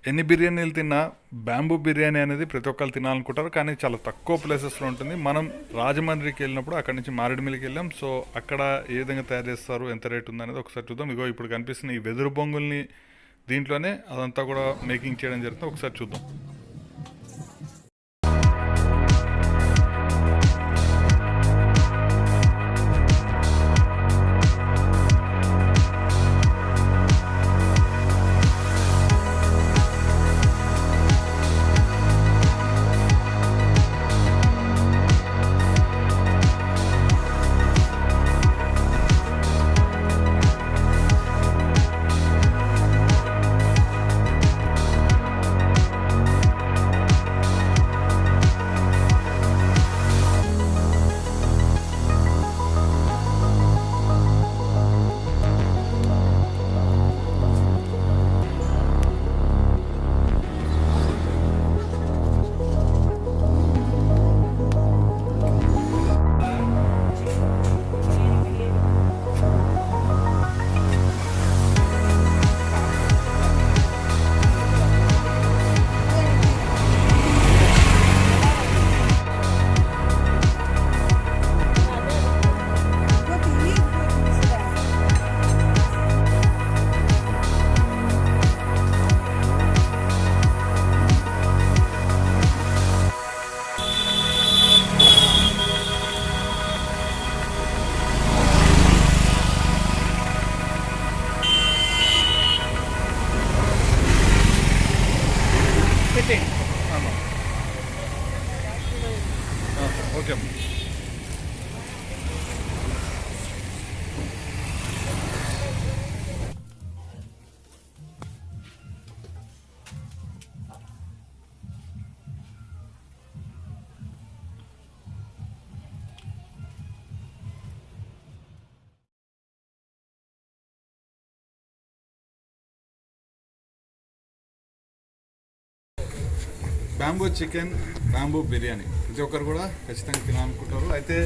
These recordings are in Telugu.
ఎన్ని బిర్యానీలు తిన్నా బ్యాంబూ బిర్యానీ అనేది ప్రతి ఒక్కరు తినాలనుకుంటారు, కానీ చాలా తక్కువ ప్లేసెస్లో ఉంటుంది. మనం రాజమండ్రికి వెళ్ళినప్పుడు అక్కడ నుంచి మారేడుమిల్లికి వెళ్ళాం. సో అక్కడ ఏ విధంగా తయారు చేస్తారు, ఎంత రేట్ ఉంది అనేది ఒకసారి చూద్దాం. ఇగో ఇప్పుడు కనిపిస్తున్న ఈ వెదురు బొంగుల్ని దీంట్లోనే అదంతా కూడా మేకింగ్ చేయడం జరుగుతుంది. ఒకసారి చూద్దాం. Okay bamboo chicken, bamboo biryani ప్రతి ఒక్కరు కూడా ఖచ్చితంగా తినాలనుకుంటారు. అయితే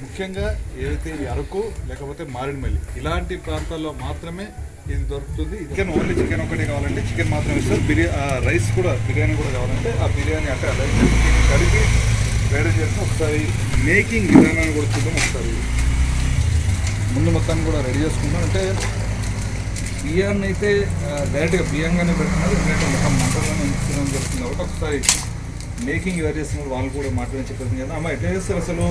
ముఖ్యంగా ఏదైతే ఈ అరకు లేకపోతే మారేడుమిల్లి ఇలాంటి ప్రాంతాల్లో మాత్రమే ఇది దొరుకుతుంది. చికెన్ ఓన్లీ చికెన్ ఒకటే కావాలంటే చికెన్ మాత్రమే ఇస్తారు. రైస్ కూడా బిర్యానీ కూడా కావాలంటే ఆ బిర్యానీ అంటే రైస్ కలిపి వేడి చేసి ఒకసారి మేకింగ్ విధానాన్ని కూడా చూద్దాం. ఒకసారి ముందు మొత్తాన్ని కూడా రెడీ చేసుకుంటాం. అంటే బియ్యాన్ని అయితే డైరెక్ట్గా బియ్యంగానే పెడుతున్నారు, ఎందుకంటే మొత్తం మంటలోనే ఉంచడం జరుగుతుంది కాబట్టి ఒకసారి మేకింగ్ ఎలా చేస్తున్నారు వాళ్ళు కూడా మాట్లాడి చెప్పేది కదా. అమ్మ ఎట్లా చేస్తారు అసలు?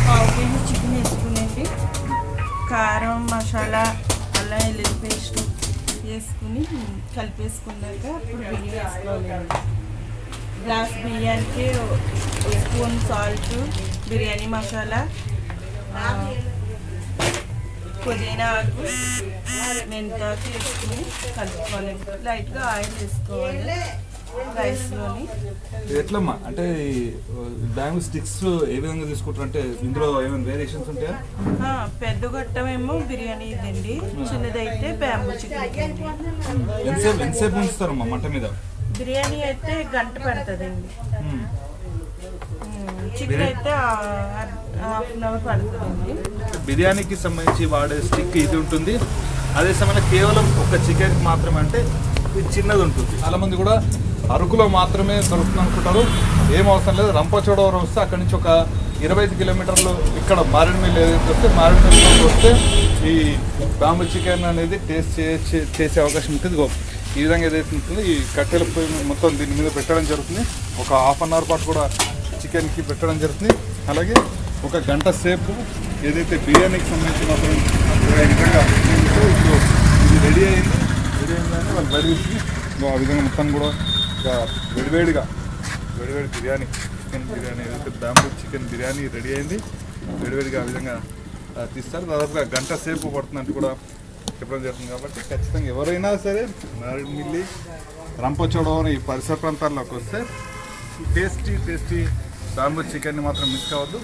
పావు కేజీ చికెన్ వేసుకునేది, కారం, మసాలా, అల్లం వెల్లుల్లి పేస్ట్ వేసుకుని కలిపేసుకున్నాక అప్పుడు బియ్యం వేసుకోవాలండి. గ్లాస్ బియ్యానికి స్పూన్ సాల్ట్, బిర్యానీ మసాలా, పుదీనా ఆకు, మెంతాకు వేసుకుని కలుపుకోవాలి. లైట్గా ఆయిల్ వేసుకోవాలి రైస్లోని. ఎట్లమ్మా అంటే బ్యాంబూ స్టిక్స్ ఏ విధంగా తీసుకుంటారు? అంటే ఇందులో ఏమైనా వేరియేషన్స్ ఉంటాయా? పెద్ద గొట్టమేమో బిర్యానీ ఇదండి, చిన్నదైతే బ్యాంబూ చికెన్. ఎంతసేపు ఉంచుతారమ్మా మంట మీద? బిర్యానీ అయితే గంట పడుతుందండి, చికెన్ అయితే హాఫ్ అన్ అవర్ పడుతుందండి. బిర్యానీకి సంబంధించి వాడే స్టిక్ ఇది ఉంటుంది. అదే సమయంలో కేవలం ఒక చికెన్ మాత్రమే, అంటే ఇది చిన్నది ఉంటుంది. చాలా మంది కూడా అరకులో మాత్రమే దొరుకుతుంది అనుకుంటారు. ఏం అవసరం లేదు. రంపచోడవరం వస్తే అక్కడి నుంచి ఒక 25 కిలోమీటర్లు ఇక్కడ మారేడుమిల్లి ఏదైతే వస్తే మారేడుమిల్లికి వస్తే ఈ బ్యాంబూ చికెన్ అనేది టేస్ట్ చేసే అవకాశం ఉంటుంది. ఈ విధంగా ఏదైతే ఉంటుందో ఈ కట్టెల పొయ్యి మొత్తం దీని మీద పెట్టడం జరుగుతుంది. ఒక హాఫ్ అన్ అవర్ పాటు కూడా చికెన్కి పెట్టడం జరుగుతుంది. అలాగే ఒక గంట సేపు ఏదైతే బిర్యానీకి సంబంధించిన విధంగా ఇప్పుడు ఇది రెడీ అయింది. రెడీ అయిందని వాళ్ళు బయట తీసుకుని ఆ విధంగా మొత్తం కూడా వేడివేడి బిర్యానీ, చికెన్ బిర్యానీ ఏదైతే బ్యాంబూ చికెన్ బిర్యానీ రెడీ అయింది. వేడివేడిగా ఆ విధంగా తీస్తారు. దాదాపుగా గంట సేపు పడుతుందంటే కూడా చెప్పడం జరుగుతుంది. కాబట్టి ఖచ్చితంగా ఎవరైనా సరే మారేడుమిల్లి, రంపచోడవరం ఈ పరిసర ప్రాంతాల్లోకి వస్తే టేస్టీ బ్యాంబూ చికెన్ని మాత్రం మిస్ కావద్దు.